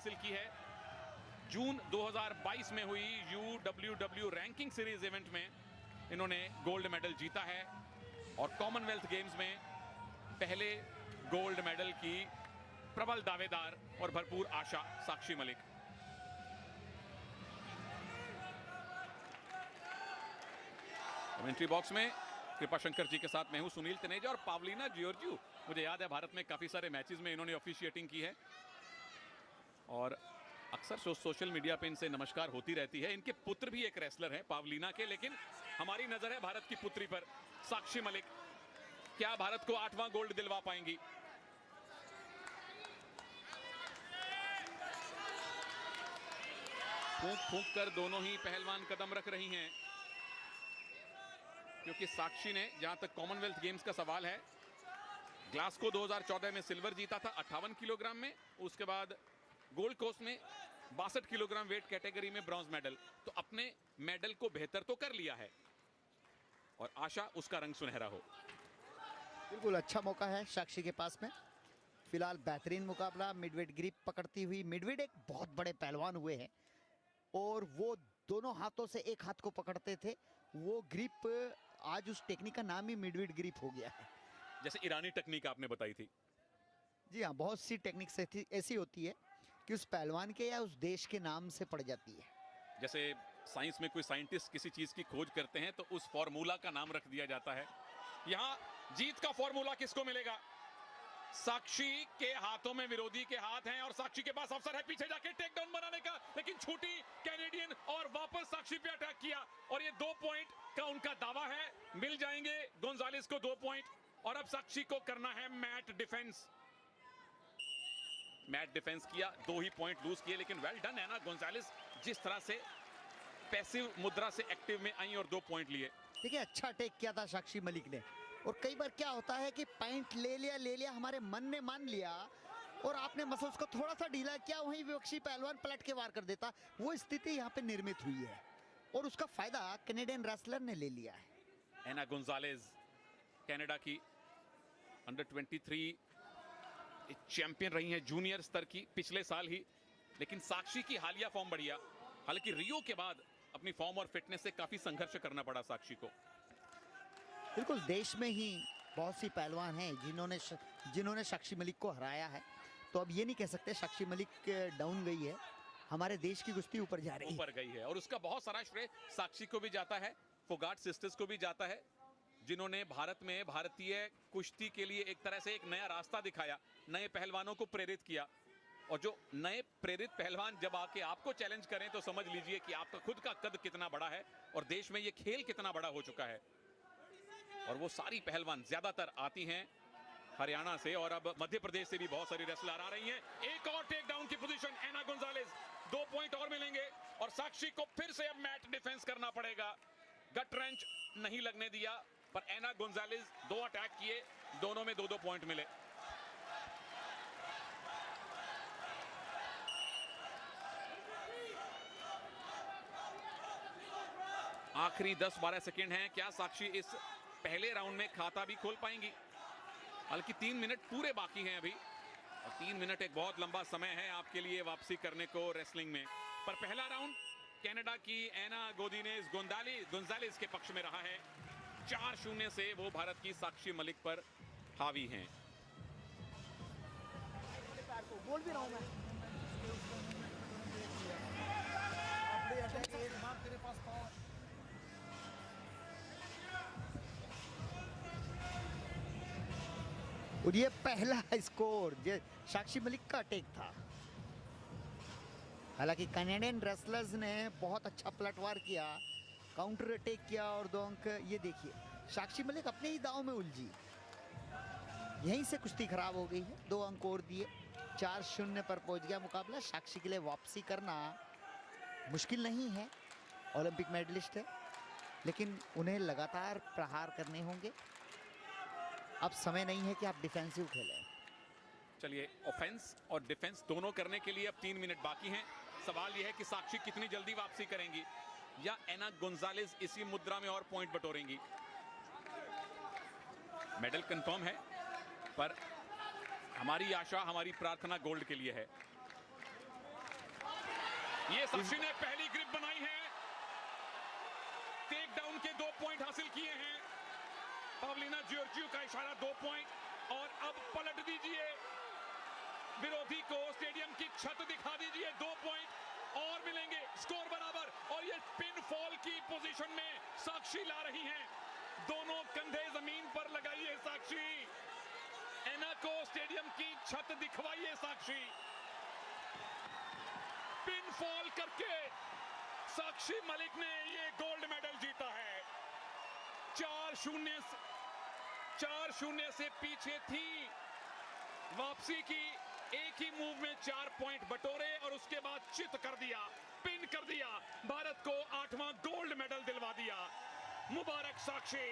हासिल की है। जून 2022 में हुई UWW रैंकिंग सीरीज इवेंट में इन्होंने गोल्ड मेडल जीता है और कॉमनवेल्थ गेम्स में पहले गोल्ड मेडल की प्रबल दावेदार और भरपूर आशा साक्षी मलिक। कमेंट्री बॉक्स में कृपा शंकर जी के साथ मैं हूं सुनील तनेजा और पावलीना जियोर्जियू। मुझे याद है भारत में काफी सारे मैचेस में इन्होंने ऑफिशिएटिंग की है और अक्सर सोशल मीडिया पे इनसे नमस्कार होती रहती है। इनके पुत्र भी एक रेसलर है पावलीना के, लेकिन हमारी नजर है भारत की पुत्री पर, साक्षी मलिक। क्या भारत को 8वां गोल्ड दिलवा पाएंगी? फूंक फूंक कर दोनों ही पहलवान कदम रख रही हैं, क्योंकि साक्षी ने, जहां तक कॉमनवेल्थ गेम्स का सवाल है, ग्लासगो 2014 में सिल्वर जीता था 58 किलोग्राम में। उसके बाद गोल्ड कोस्ट में 62 किलोग्राम वेट कैटेगरी में ब्रॉन्ज मेडल। तो अपने मेडल को बेहतर तो कर लिया है और आशा उसका रंग सुनहरा हो। बिल्कुल अच्छा मौका है साक्षी के पास में। फिलहाल बेहतरीन मुकाबला, मिडवेट ग्रिप पकड़ती हुई। मिडवेट एक बहुत बड़े पहलवान हुए हैं और वो दोनों हाथों से एक हाथ को पकड़ते थे। वो ग्रिप, आज उस टेक्निक का नाम ही मिडवेट ग्रिप हो गया है। जैसे ईरानी टेक्निक आपने बताई थी। जी हाँ, बहुत सी टेक्निक्स ऐसी होती है कि उस पहलवान के या उस देश के नाम से पड़ जाती है। जैसे साइंस में कोई साइंटिस्ट किसी चीज की खोज करते हैं तो उस फॉर्मूला का नाम रख दिया जाता है। यहां जीत का फॉर्मूला किसको मिलेगा? साक्षी के हाथों में विरोधी के हाथ हैं और साक्षी के पास अवसर है पीछे जाके टेक डाउन बनाने का, लेकिन छूटी कैनेडियन और वापस साक्षी पे अटैक किया और ये 2 पॉइंट का उनका दावा है। मिल जाएंगे गोंजालेस को 2 पॉइंट और अब साक्षी को करना है मैट डिफेंस। मैट डिफेंस किया, 2 ही पॉइंट लूज किए, लेकिन वेल डन है ना गोंजालेस, जिस तरह से पैसिव मुद्रा से एक्टिव में आई और 2 पॉइंट लिए। देखिए, अच्छा अटैक किया था साक्षी मलिक ने। और कई बार क्या होता है कि पॉइंट ले लिया, हमारे मन ने मान लिया और आपने मसल्स को थोड़ा सा ढीला किया, वहीं विपक्षी पहलवान पलट के वार कर देता। वो स्थिति यहाँ पे निर्मित हुई है और उसका फायदा कैनेडियन रेसलर ने ले लिया है। एना गोंजालेस कनाडा की अंडर 23 चैंपियन रही हैं, जूनियर स्तर की, पिछले साल ही। लेकिन साक्षी की हालिया फॉर्म बढ़िया, हालांकि रियो के बाद अपनी फॉर्म और फिटनेस से काफी संघर्ष करना पड़ा साक्षी को। बिल्कुल, देश में ही बहुत सी पहलवान हैं जिन्होंने साक्षी मलिक को हराया है। तो अब ये नहीं कह सकते साक्षी मलिक डाउन गई है, हमारे देश की कुश्ती ऊपर जा रही है। ऊपर गई है और उसका बहुत सारा श्रेय साक्षी को भी जाता है, फोगाट सिस्टर्स को भी जाता है, जिन्होंने भारत में भारतीय कुश्ती के लिए एक तरह से एक नया रास्ता दिखाया, नए पहलवानों को प्रेरित किया। और जो नए प्रेरित पहलवान जब आके आपको चैलेंज करें तो समझ लीजिए कि आपका खुद का कद कितना बड़ा है और देश में ये खेल कितना बड़ा हो चुका है। और वो सारी पहलवान ज्यादातर आती हैं हरियाणा से और अब मध्य प्रदेश से भी बहुत सारी रेसलर आ रही हैं। एक और टेक डाउन की पोजीशन एना गोंजालेस, 2 पॉइंट और मिलेंगे और साक्षी को फिर से अब मैट डिफेंस करना पड़ेगा। गट रेंच नहीं लगने दिया, पर एना गोंजालेस 2 अटैक किए, दोनों में 2-2 पॉइंट मिले। आखिरी 10-12 सेकंड हैं। क्या साक्षी इस पहले राउंड में खाता भी खोल पाएंगी? हालांकि 3 मिनट पूरे बाकी हैं अभी और 3 मिनट एक बहुत लंबा समय है आपके लिए वापसी करने को रेसलिंग में। पर पहला राउंड कनाडा की एना गोंजालेस के पक्ष में रहा है। 4-0 से वो भारत की साक्षी मलिक पर हावी हैं। बोल भी रहा हूं मैं। और ये पहला स्कोर जो साक्षी मलिक का अटैक था। हालांकि कैनेडियन रेसलर्स ने बहुत अच्छा पलटवार किया, काउंटर अटैक किया और 2 अंक। ये देखिए, साक्षी मलिक अपने ही दांव में उलझी, यहीं से कुश्ती खराब हो गई है। 2 अंक और दिए, 4-0 पर पहुंच गया मुकाबला। साक्षी के लिए वापसी करना मुश्किल नहीं है, ओलंपिक मेडलिस्ट है, लेकिन उन्हें लगातार प्रहार करने होंगे। अब समय नहीं है कि आप डिफेंसिव खेलें। चलिए, ऑफेंस और डिफेंस दोनों करने के लिए अब 3 मिनट बाकी हैं। सवाल यह है कि साक्षी कितनी जल्दी वापसी करेंगी या एना गोंजालेस इसी मुद्रा में और पॉइंट बटोरेंगी। मेडल कंफर्म है, पर हमारी आशा, हमारी प्रार्थना गोल्ड के लिए है। ये साक्षी ने पहली ग्रिप बनाई है, टेक डाउन के 2 पॉइंट हासिल किए हैं। पवलिना जॉर्जियो का इशारा 2 पॉइंट। और अब पलट दीजिए विरोधी को, स्टेडियम की छत दिखा दीजिए, 2 पॉइंट और मिलेंगे, स्कोर बराबर। और ये पिन फॉल की पोजीशन में साक्षी ला रही हैं। दोनों कंधे जमीन पर लगाइए साक्षी, एना को स्टेडियम की छत दिखवाइए साक्षी। पिन फॉल करके साक्षी मलिक ने ये गोल्ड मेडल जीता है। 4-0 से पीछे थी, वापसी की, एक ही मूव में 4 पॉइंट बटोरे और उसके बाद चित कर दिया, पिन कर दिया, भारत को 8वां गोल्ड मेडल दिलवा दिया। मुबारक साक्षी।